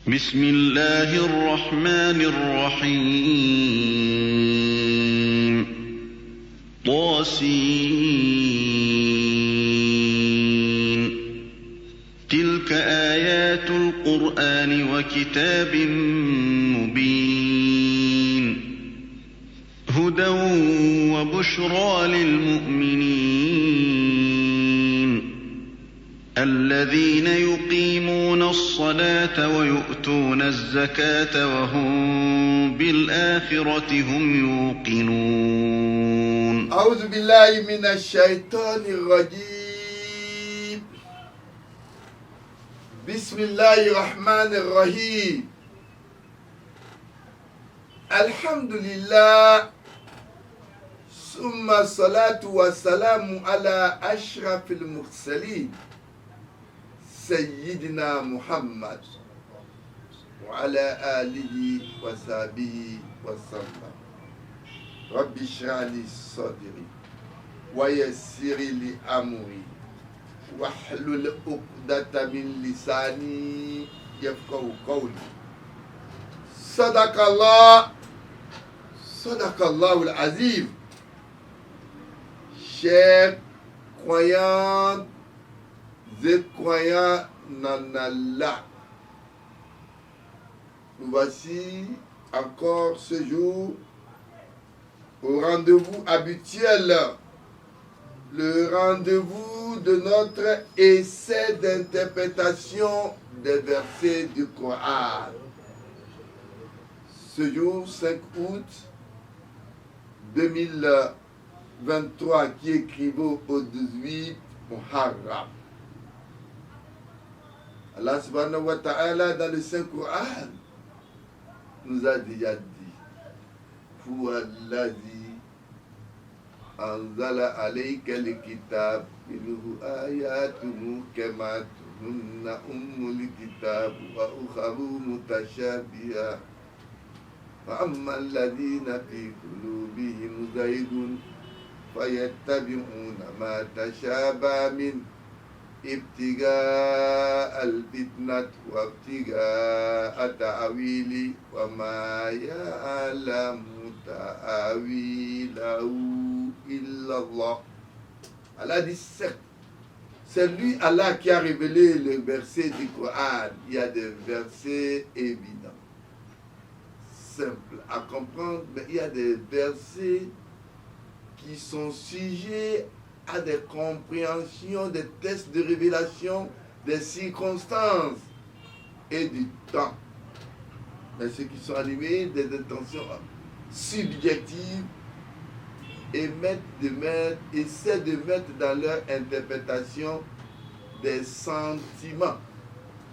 بسم الله الرحمن الرحيم طاسين تلك آيات القرآن وكتاب مبين هدى وبشرى للمؤمنين الذين يقيمون الصلاة ويؤتون الزكاة وهم بالآخرة هم يوقنون. أعوذ بالله من الشيطان الرجيم. بسم الله الرحمن الرحيم. الحمد لله ثم الصلاة والسلام على أشرف المرسلين سيدنا محمد وعلى آله وصحبه وسلم. رب اشرح لي صدري ويسر لي أمري واحلل عقدة من لساني يفقهوا قولي. صدق الله العظيم. Chers croyants et croyants en Allah, nous voici encore ce jour au rendez-vous habituel, le rendez-vous de notre essai d'interprétation des versets du Coran. Ce jour 5 août 2023 qui équivaut au 18 Muharram. Allah subhanahu wa ta'ala dans le Saint-Coran nous a déjà dit Huwallazi anzala alayka al-kitab minhu ayatun muhkamatun hunna ummul kitab wa ukharu mutashabiha fa amma alladhina fi qulubihim zaygun fayattabi'una ma tashabaha min ابتغاء الفتنة وابتغاء تأويله وما يعلم تأويله إلا الله. Allah dit c'est lui Allah qui a révélé le verset du Coran. Il y a des versets évidents, simples à comprendre, mais il y a des versets qui sont sujets à des compréhensions, des tests de révélation, des circonstances et du temps. Mais ceux qui sont animés des intentions subjectives essaient de mettre dans leur interprétation des sentiments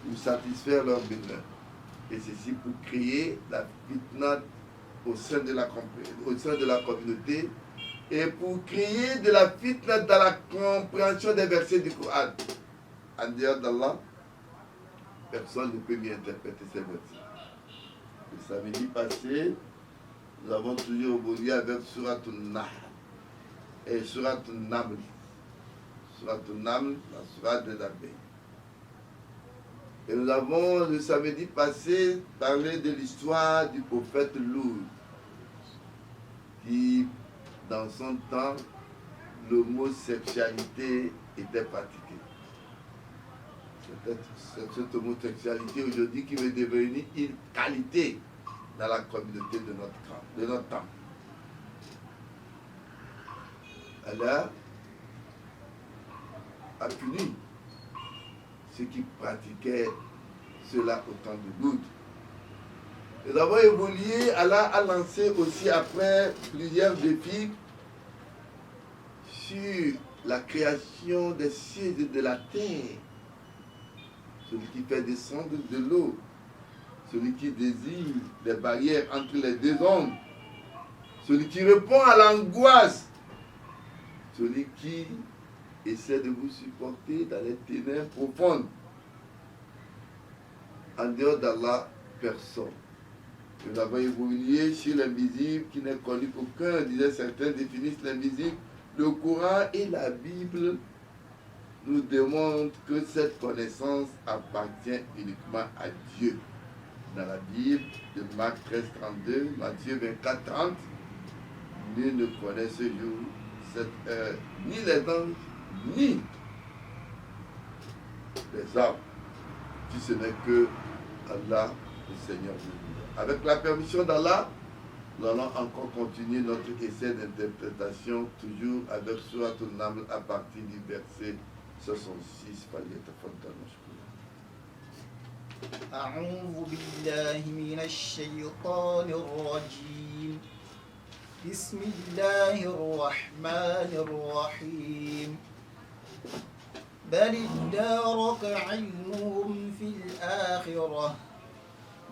pour satisfaire leur bonheur. Et ceci pour créer la fitna au sein de la communauté, et pour créer de la fitna dans la compréhension des versets du Coran. En dehors d'Allah, personne ne peut mieux interpréter ces versets. Le samedi passé, nous avons toujours évolué avec Surat al-Nahl et Surat al-Naml. Surat al-Naml, la Surat des abeilles. Et nous avons, le samedi passé, parlé de l'histoire du prophète Lut, qui dans son temps, l'homosexualité était pratiquée. C'est cette homosexualité aujourd'hui qui veut devenir une qualité dans la communauté de notre temps. Allah a puni ceux qui pratiquaient cela au temps de Lut. Nous avons évolué, Allah a lancé aussi après plusieurs défis sur la création des cieux et de la terre. Celui qui fait descendre de l'eau, celui qui désire des barrières entre les deux hommes, celui qui répond à l'angoisse, celui qui essaie de vous supporter dans les ténèbres profondes. En dehors d'Allah, personne. Nous avons évolué sur l'invisible qui n'est connu qu'aucun, disaient certains, définissent l'invisible. Le Coran et la Bible nous démontrent que cette connaissance appartient uniquement à Dieu. dans la Bible de Marc 13, 32, Matthieu 24, 30. Nul ne connaît ce jour, cette heure, ni les anges, ni les hommes, si ce n'est que Allah, le Seigneur. Avec la permission d'Allah, nous allons encore continuer notre essai d'interprétation, toujours avec Surat An-Naml à partir du verset 66. أعوذ بالله من الشيطان الرجيم بسم الله الرحمن الرحيم بل ادارك علمهم في الآخرة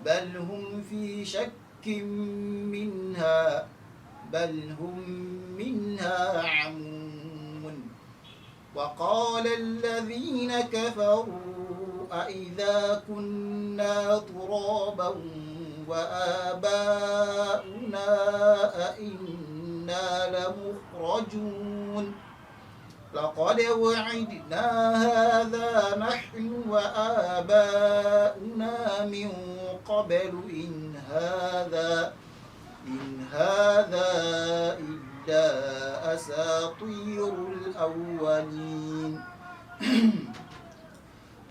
بل هم في شك منها بل هم منها عمون وقال الذين كفروا أإذا كنا ترابا وآباؤنا أإنا لمخرجون لقد وعدنا هذا نحن وآباؤنا من قبل إن هذا إلا أساطير الأولين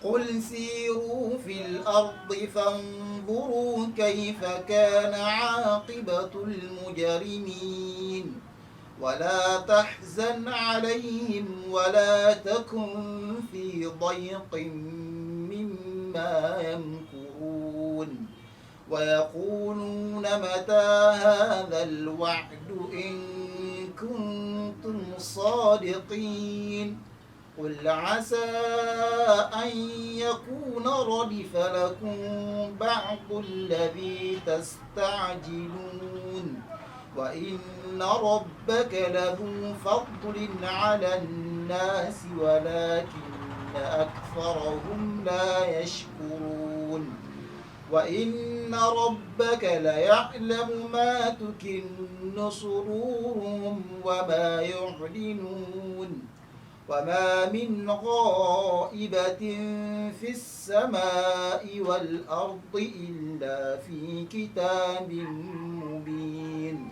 قل سيروا في الأرض فانظروا كيف كان عاقبة المجرمين ولا تحزن عليهم ولا تكن في ضيق مما يمكرون ويقولون متى هذا الوعد إن كنتم صادقين قل عسى أن يكون ردف لكم بعض الذي تستعجلون وإن ربك لذو فضل على الناس ولكن أكثرهم لا يشكرون وإن ربك ليعلم ما تكن صدورهم وما يعلنون وما من غائبة في السماء والأرض إلا في كتاب مبين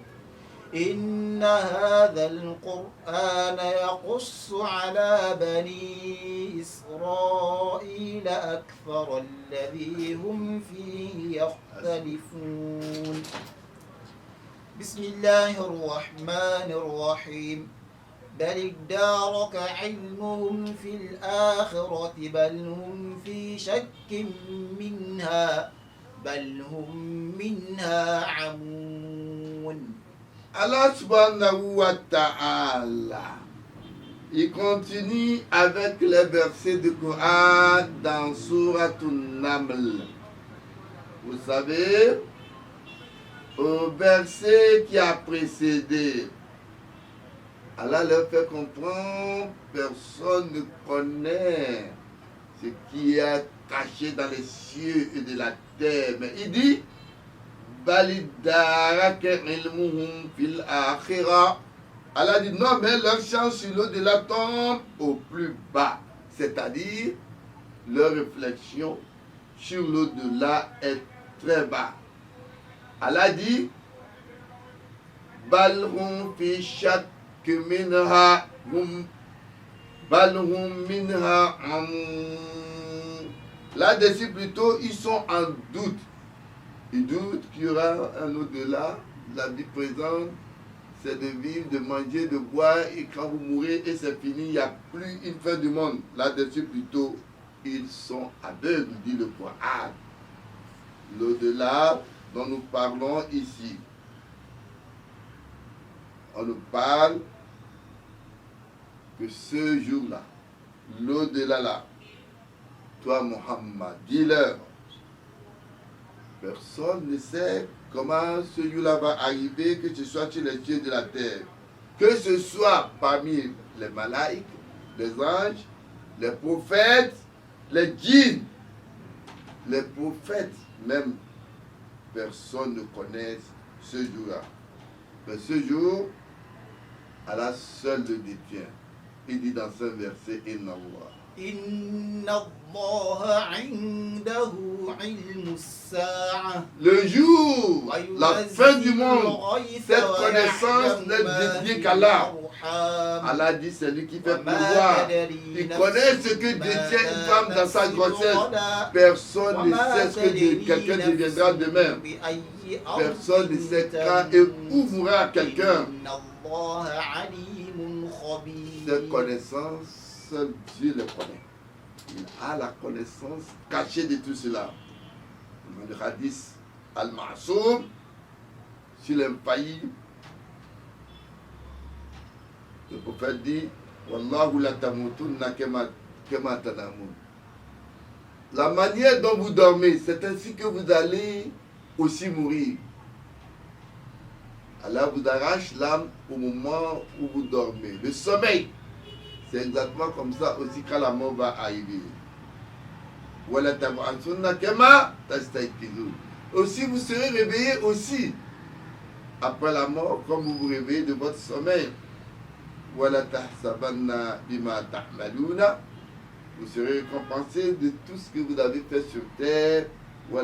إن هذا القرآن يقص على بني إسرائيل أكثر الذي هم فيه يختلفون بسم الله الرحمن الرحيم بل ادارك علمهم في الآخرة بل هم في شك منها بل هم منها عمون. Allah subhanahu wa ta'ala, il continue avec les versets du Coran dans Surat An-Naml. Vous savez, au verset qui a précédé, Allah leur fait comprendre, personne ne connaît ce qui est caché dans les cieux et de la terre. Mais il dit, Allah dit non, mais leur chance sur l'au-delà tombe au plus bas. C'est-à-dire, leur réflexion sur l'au-delà est très bas. Allah dit, Balhum fi shak minha balhum minha. Là-dessus plutôt, ils sont en doute. Ils doutent qu'il y aura un au-delà. La vie présente, c'est de vivre, de manger, de boire, et quand vous mourrez, et c'est fini, il n'y a plus une fin du monde. Là-dessus, plutôt, ils sont aveugles, dit le Coran. L'au-delà dont nous parlons ici, on nous parle que ce jour-là, l'au-delà là, toi, Muhammad, dis-leur, personne ne sait comment ce jour-là va arriver, que ce soit sur les cieux de la terre, que ce soit parmi les malaïques, les anges, les prophètes, les djinns, les prophètes, même personne ne connaît ce jour-là. Mais ce jour, Allah seul le détient. Il dit dans ce verset, Inna Allah. إن الله عنده علم الساعة Le jour, la fin du monde, cette connaissance n'est dédiée qu'Allah. Allah dit, c'est lui qui fait pleuvoir. Il connaît ce que détient une femme dans sa grossesse. Personne ne sait ce que quelqu'un deviendra demain. Personne ne sait quand et où mourra quelqu'un. Cette connaissance, seul Dieu le connaît. Il a la connaissance cachée de tout cela. Dans le hadith Al-Ma'soum, sur l'infaillible, le prophète dit Wallahu la tamutunna kama tanamun. La manière dont vous dormez, c'est ainsi que vous allez aussi mourir. Allah vous arrache l'âme au moment où vous dormez. Le sommeil, c'est exactement comme ça aussi quand la mort va arriver. Aussi vous serez réveillés aussi après la mort comme vous vous réveillez de votre sommeil. Vous serez récompensés de tout ce que vous avez fait sur terre. Vous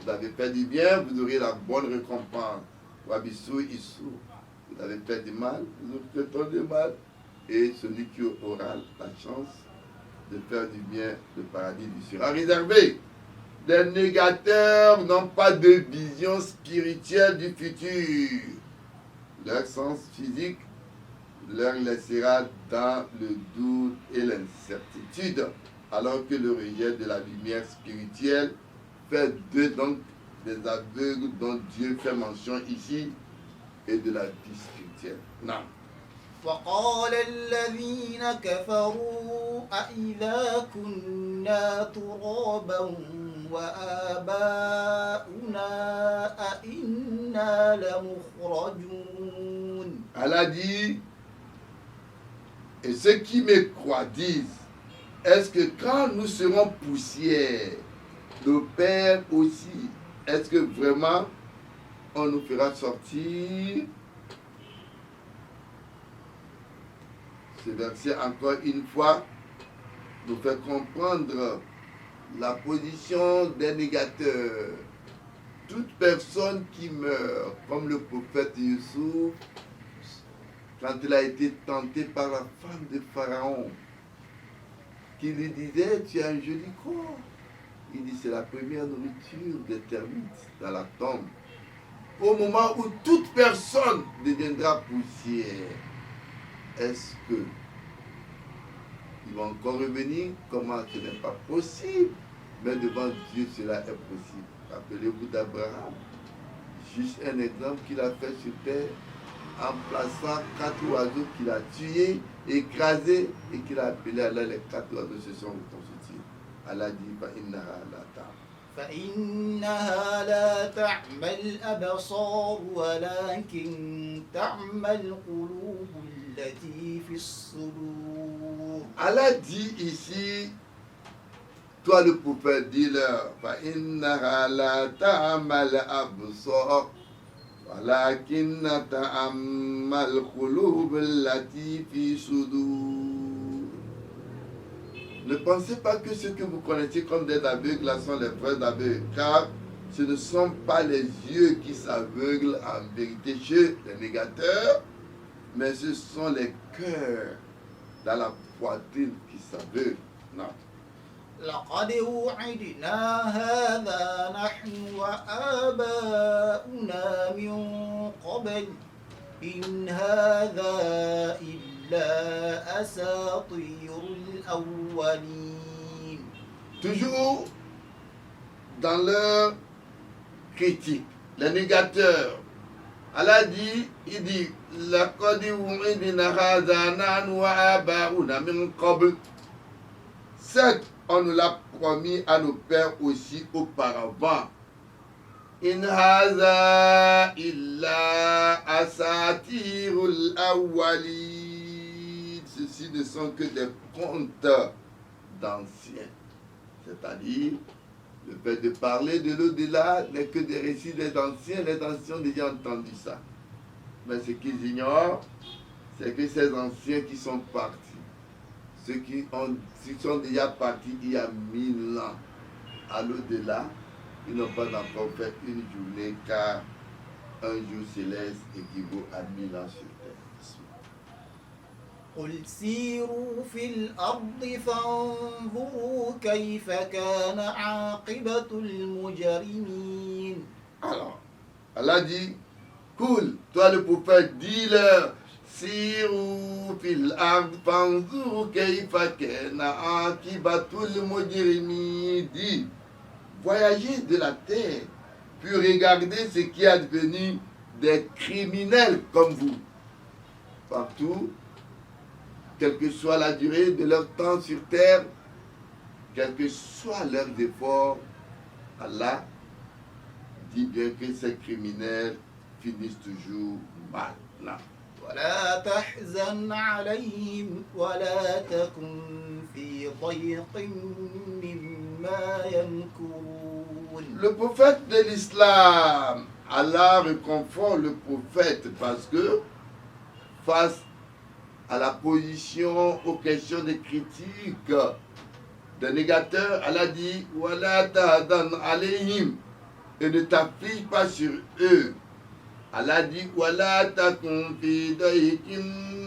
avez fait du bien, vous aurez la bonne récompense. Vous avez fait du mal, vous aurez du mal. Et celui qui aura la chance de faire du bien, le paradis lui sera réservé. Les négateurs n'ont pas de vision spirituelle du futur. Leur sens physique leur laissera dans le doute et l'incertitude, alors que le rejet de la lumière spirituelle fait d'eux donc des aveugles dont Dieu fait mention ici et de la vie spirituelle. Non. وقال الذين كفروا أإذا كنا ترابا وآباؤنا أإنا لمخرجون. Allah dit, et ceux qui me croient disent, est-ce que quand nous serons poussière, nos pères aussi, est-ce que vraiment on nous fera sortir? Ce verset, encore une fois, nous fait comprendre la position des négateurs. Toute personne qui meurt, comme le prophète Youssouf, quand il a été tenté par la femme de Pharaon, qui lui disait, tu as un joli corps. Il dit, c'est la première nourriture des termites dans la tombe. Au moment où toute personne deviendra poussière, est-ce que ils vont encore revenir? Comment? Ce n'est pas possible. Mais devant Dieu, cela est possible. Rappelez-vous d'Abraham. Juste un exemple qu'il a fait sur terre, en plaçant 4 oiseaux qu'il a tués, écrasés, et qu'il a appelé Allah. Les 4 oiseaux se sont reconstitués. Allah dit, فإنها لا تعمى الأبصار ولكن تعمى القلوب التي في الصدور. Allah dit ici, toi le prophète, dis-leur, فإنها لا تعمى الأبصار ولكن تعمى القلوب التي في الصدور. Ne pensez pas que ceux que vous connaissez comme des aveugles là sont les vrais aveugles, car ce ne sont pas les yeux qui s'aveuglent en vérité chez les négateurs, mais ce sont les cœurs dans la poitrine qui s'aveuglent. Non. لقد وعدنا هذا نحن وآباؤنا من قبل إن هذا إلا أساطير الأولين. Toujours dans leur critique, les négateurs, Allah dit, il dit, لقد وعدنا هذا نحن وآباؤنا من قبل. Certes, on nous l'a promis à nos pères aussi auparavant. In hadha illa asatirul awwalin. Ceci ne sont que des contes d'anciens. C'est-à-dire, le fait de parler de l'au-delà n'est que des récits des anciens. Les anciens ont déjà entendu ça. Mais ce qu'ils ignorent, c'est que ces anciens qui sont partis, ceux qui sont déjà partis il y a 1000 ans, à l'au-delà, ils n'ont pas encore fait une journée car un jour céleste équivaut à 1000 ans sur terre. قل سيروا في الأرض فانظروا كيف كان عاقبة المجرمين. Alors, Allah dit, cool, toi le prophète, dis-leur, Sirou fil ard fanzuru kayfa kana akibatul mujrimin. Dis, voyagez de la terre, puis regardez ce qui est advenu des criminels comme vous. Partout, quelle que soit la durée de leur temps sur terre, quels que soient leurs efforts, Allah dit bien que ces criminels finissent toujours mal. Là. ولا تحزن عليهم ولا تكن في ضيق مما يمكرون. Le prophète de l'islam, Allah réconfort le prophète parce que face à la position, aux questions de critiques des négateurs, Allah dit Wala tahzan alayhim, et ne t'afflige pas sur eux. Allah dit Wala takun fi daykin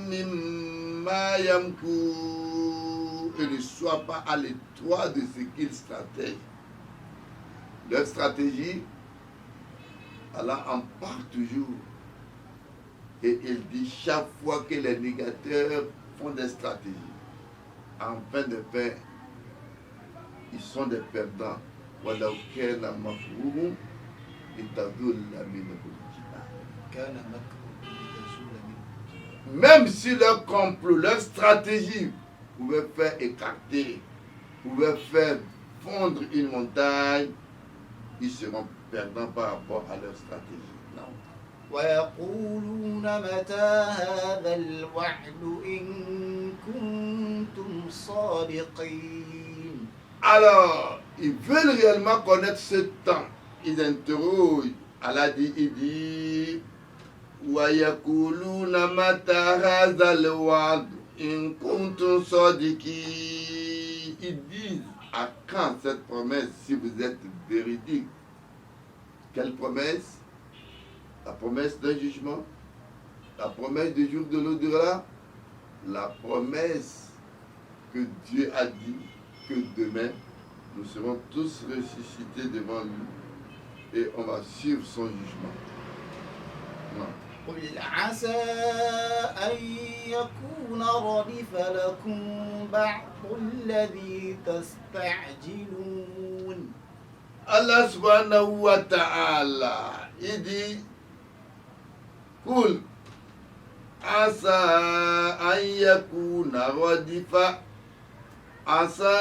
mimma yamkur, et ne sois pas à l'étroit de ce qu'ils stratègent. Leur stratégie, Allah en parle toujours. Et il dit chaque fois que les négateurs font des stratégies, en fin de fin, ils sont des perdants. Même si leur complot, leur stratégie pouvait faire écarter, pouvait faire fondre une montagne, ils seront perdants par rapport à leur stratégie. Non. ويقولون متى هذا الوعد إن كنتم صادقين. Alors, ils veulent réellement connaître ce temps. Ils interrogent. Allah dit, il dit, وَيَقُولُونَ مَتَى هَذَا الْوَعْدُ إِن كُنتُمْ صَادِقِينَ. Ils disent, à quand cette promesse si vous êtes véridique? Quelle promesse? La promesse d'un jugement, la promesse du jour de l'au-delà, la promesse que Dieu a dit que demain, nous serons tous ressuscités devant lui et on va suivre son jugement. Non. قل عسى أن يكون ردف لكم بعض الذي تستعجلون. Allah subhanahu wa ta'ala, il dit, قل عسى أن يكون ردف عسى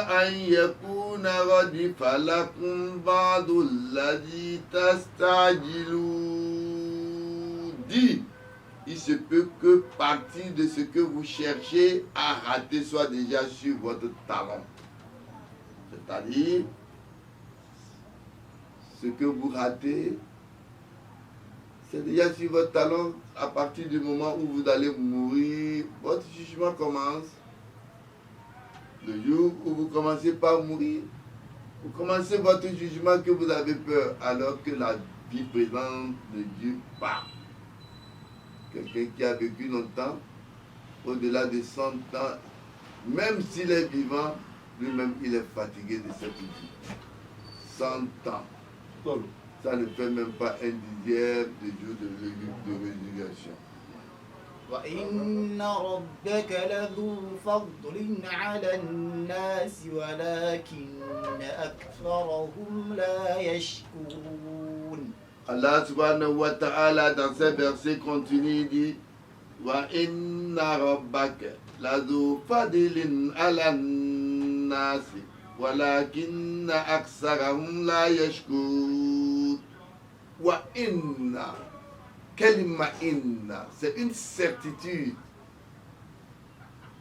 أن يكون ردف لكم بعض الذي تستعجلون. Dit, il se peut que partie de ce que vous cherchez à rater soit déjà sur votre talon. C'est-à-dire, ce que vous ratez, c'est déjà sur votre talon. À partir du moment où vous allez mourir, votre jugement commence. Le jour où vous commencez par mourir, vous commencez votre jugement que vous avez peur, alors que la vie présente ne dure pas. Quelqu'un qui a vécu longtemps, au-delà de 100 ans, même s'il est vivant, lui-même il est fatigué de cette vie. 100 ans. Ça ne fait même pas un dixième de jour de résurrection. وإن ربك لذو فضل على الناس ولكن أكثرهم لا يشكرون. Allah subhanahu wa ta'ala dans ces versets continue dit Wa inna rabbaka ladhu fadlin ala nasi walakinna aksarahum la yashkurun. Wa inna, kalima inna, c'est une certitude.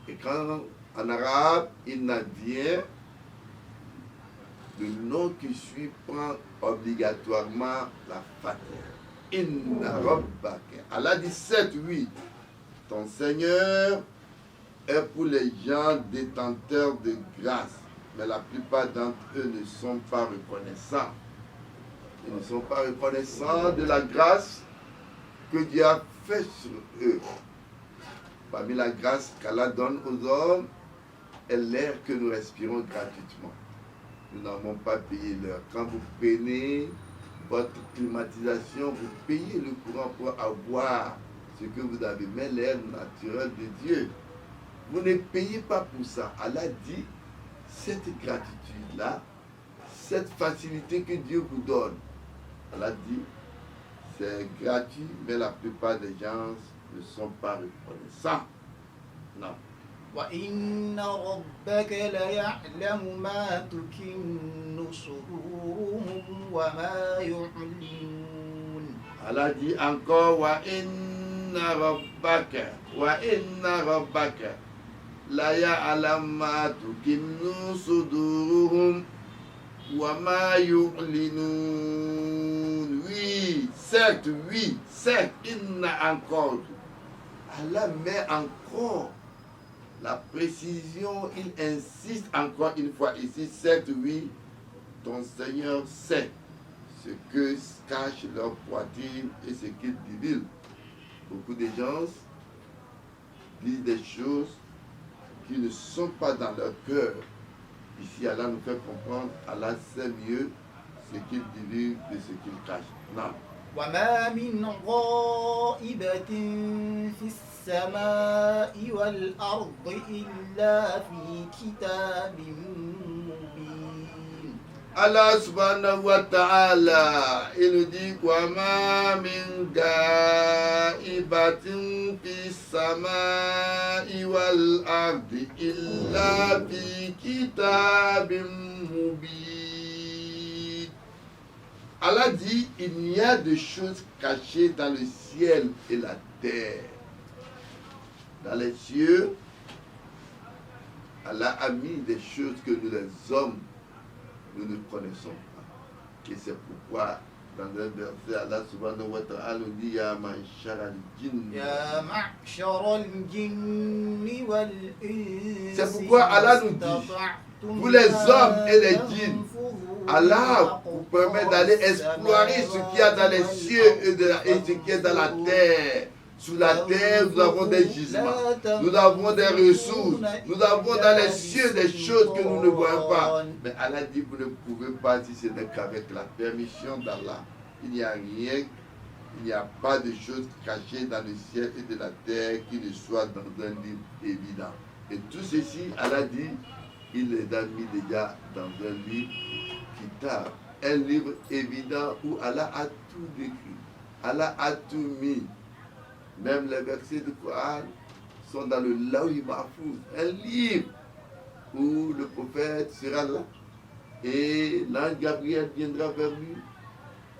Et quand en arabe inna vient, le nom qui suit prend obligatoirement la fatiha. Inna rabbaka. Allah dit 7, oui. ton Seigneur est pour les gens détenteurs de grâce, mais la plupart d'entre eux ne sont pas reconnaissants. Ils ne sont pas reconnaissants de la grâce que Dieu a faite sur eux. Parmi la grâce qu'Allah donne aux hommes est l'air que nous respirons gratuitement. Nous n'avons pas payé l'heure. Quand vous prenez votre climatisation, vous payez le courant pour avoir ce que vous avez, mais l'air naturel de Dieu. Vous ne payez pas pour ça. Allah dit, cette gratitude-là, cette facilité que Dieu vous donne, Allah dit, c'est gratuit, mais la plupart des gens ne sont pas reconnaissants. Non. وَإِنَّ رَبَّكَ لَيَعْلَمُ مَا تُكِنُّ صُدُورُهُمْ وَمَا يُعْلِنُونَ. Allah dit encore وَإِنَّ رَبَّكَ لَا يَعْلَمُ مَا تُكِنُّ صُدُورُهُمْ وَمَا يُعْلِنُونَ. Oui, certes, inna encore. Allah met encore la précision, il insiste encore une fois ici, certes, oui, ton Seigneur sait ce que cache leur poitrine et ce qu'ils divulguent. Beaucoup de gens disent des choses qui ne sont pas dans leur cœur. Ici, Allah nous fait comprendre, Allah sait mieux ce qu'il divulgue de ce qu'il cache. Non. وَمَا مِنْ غَائِبَةٍ فِي السَّمَاءِ وَالْأَرْضِ إِلَّا فِي كِتَابٍ مُبِينٍ. Allah subhanahu wa ta'ala, il nous dit وَمَا مِنْ غَائِبَةٍ فِي السَّمَاءِ وَالْأَرْضِ إِلَّا فِي كِتَابٍ مُبِينٍ. Allah dit, il n'y a de choses cachées dans le ciel et la terre. Dans les cieux, Allah a mis des choses que nous les hommes, nous ne connaissons pas. Et c'est pourquoi, dans un verset, Allah subhanahu wa ta'ala nous dit, Ya ma'shar al-jinn. Ya ma'shar al-jinn wal-insi. C'est pourquoi Allah nous dit, vous les hommes et les djinns, Allah vous permet d'aller explorer ce qu'il y a dans les cieux et ce qui est dans la terre. Sous la terre, nous avons des gisements, nous avons des ressources, nous avons dans les cieux des choses que nous ne voyons pas. Mais Allah dit, vous ne pouvez pas si ce n'est qu'avec la permission d'Allah. Il n'y a rien, il n'y a pas de choses cachées dans le ciel et de la terre qui ne soient dans un livre évident. Et tout ceci, Allah dit, il les a mis déjà dans un livre kitab, un livre évident où Allah a tout décrit, Allah a tout mis. Même les versets du Coran sont dans le Lawhi Mahfouz, un livre où le prophète sera là et l'ange Gabriel viendra vers lui.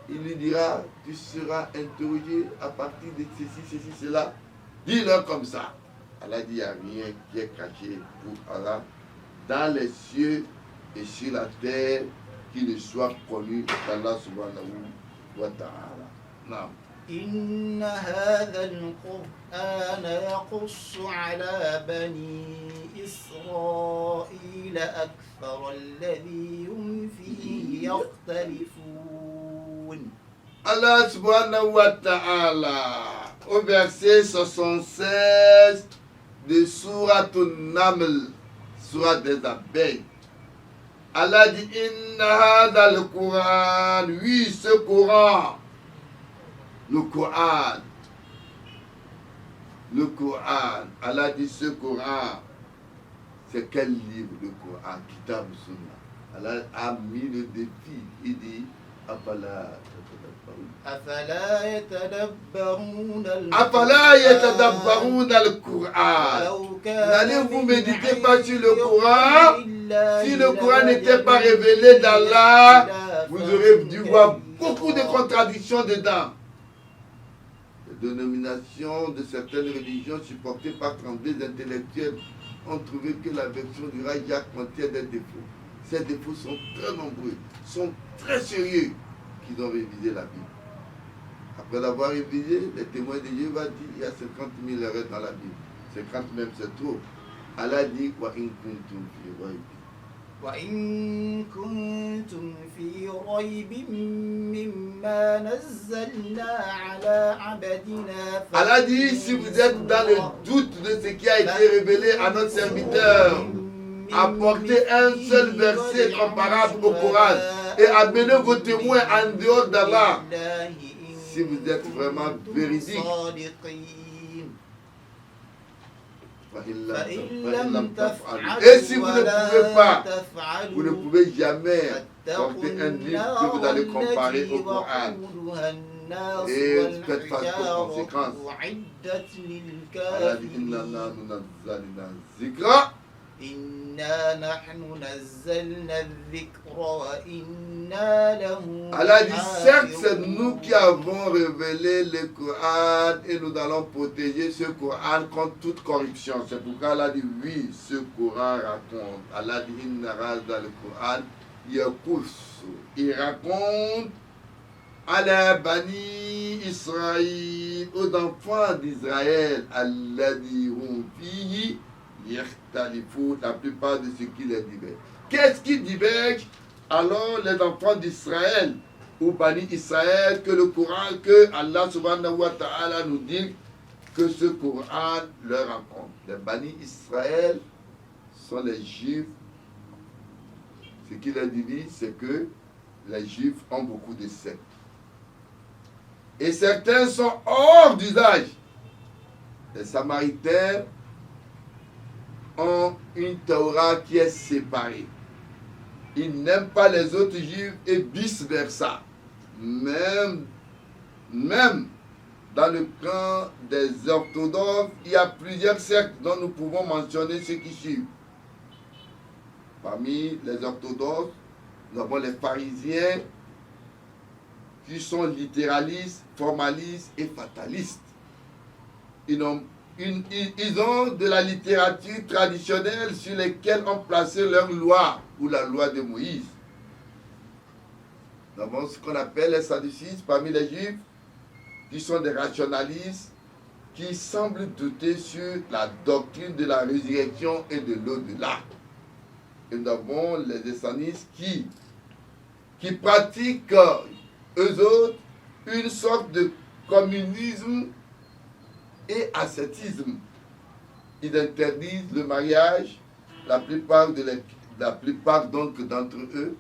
Il lui dira, tu seras interrogé à partir de ceci, cela. Dis-leur comme ça. Allah dit, il n'y a rien qui est caché pour Allah dans les cieux et sur la terre qui ne soit connu d'Allah subhanahu wa ta'ala. Non. إن هذا القرآن يقص على بني إسرائيل أكثر الذي هم فيه يختلفون. Allah subhanahu wa ta'ala, au verset 76 de Surat al-Naml, Surat des abeilles, Allah dit, Inna hadha al-Quran, oui, ce Coran, le Coran, Allah dit ce Coran, c'est quel livre le Coran? Kitab Sunnah. Allah a mis le défi, il dit, Afala yatadabbarun al-Qur'an. N'allez-vous méditer pas sur le Coran? Si le Coran n'était pas révélé d'Allah, vous aurez dû voir beaucoup de contradictions dedans. Les dénominations de certaines religions supportées par des intellectuels ont trouvé que la version du Raja contient des défauts. Ces défauts sont très nombreux, sont très sérieux, qu'ils ont révisé la Bible. Après l'avoir révisé, les témoins de Jéhovah disent il y a 50 000 erreurs dans la Bible. 50 même c'est trop. Allah dit wa in kuntum fi rayb. وإن كنتم في ريب مما نزلنا على عبدنا Allah dit si vous êtes dans le doute de ce qui a été révélé à notre serviteur, apportez un seul verset comparable au Coran et amenez vos témoins en dehors d'Allah si vous êtes vraiment véridique. Et si vous ne pouvez pas, vous ne pouvez jamais porter un livre que vous allez comparer au Coran. Et faites face aux conséquences. Allah dit inna nahnu nazzalna zikra. Allah dit certes c'est nous qui avons révélé le Coran et nous allons protéger ce Coran contre toute corruption. C'est pourquoi Allah dit oui, ce Coran raconte. Allah dit inna hadha le Coran yaquss. Il raconte à la Bani Israël, aux enfants d'Israël, alladhi hum fihi yakhtalifun, la plupart de ce qui les diverge. Qu'est-ce qui diverge alors les enfants d'Israël ou Bani Israël que le Coran, que Allah subhanahu wa ta'ala nous dit que ce Coran leur raconte? Les Bani Israël sont les Juifs. Ce qui les divise, c'est que les Juifs ont beaucoup de sectes. Et certains sont hors d'usage. Les Samaritains ont une Torah qui est séparée. Ils n'aiment pas les autres Juifs et vice-versa. Même dans le camp des orthodoxes, il y a plusieurs sectes dont nous pouvons mentionner ceux qui suivent. Parmi les orthodoxes, nous avons les pharisiens qui sont littéralistes, formalistes et fatalistes. Ils ont de la littérature traditionnelle sur laquelle ont placé leur loi ou la loi de Moïse. Nous avons ce qu'on appelle les sadducistes parmi les Juifs, qui sont des rationalistes, qui semblent douter sur la doctrine de la résurrection et de l'au-delà. Et nous avons les essanistes qui pratiquent, eux autres, une sorte de communisme et ascétisme. Ils interdisent le mariage, la plupart donc d'entre eux,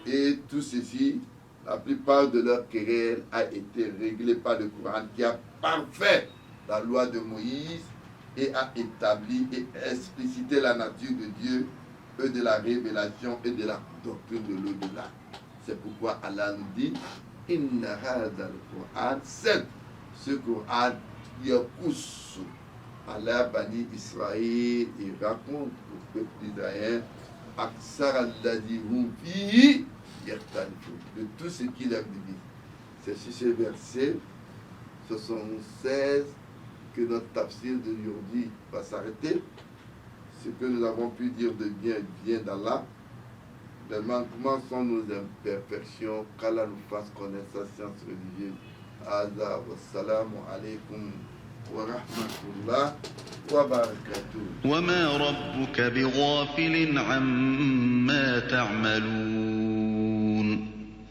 et tout ceci, la plupart de leurs querelles a été réglée par le Coran qui a parfait la loi de Moïse et a établi et explicité la nature de Dieu et de la révélation et de la doctrine de l'au-delà. C'est pourquoi Allah nous dit inna hadha al-Qur'an, c'est ce Coran yaquss ala Bani Israël, il raconte au peuple d'Israël aksar alladhi hum fihi yakhtalifun, de tout ce qui leur divise. C'est sur ce verset 76 que notre tafsir d'aujourd'hui va s'arrêter. Ce que nous avons pu dire de bien vient d'Allah. Les manquements sont nos imperfections. Qu'Allah nous fasse connaître sa science religieuse. Azza wa salamu alaykum wa rahmatullah wa barakatuh. وما ربك بغافل عما تعملون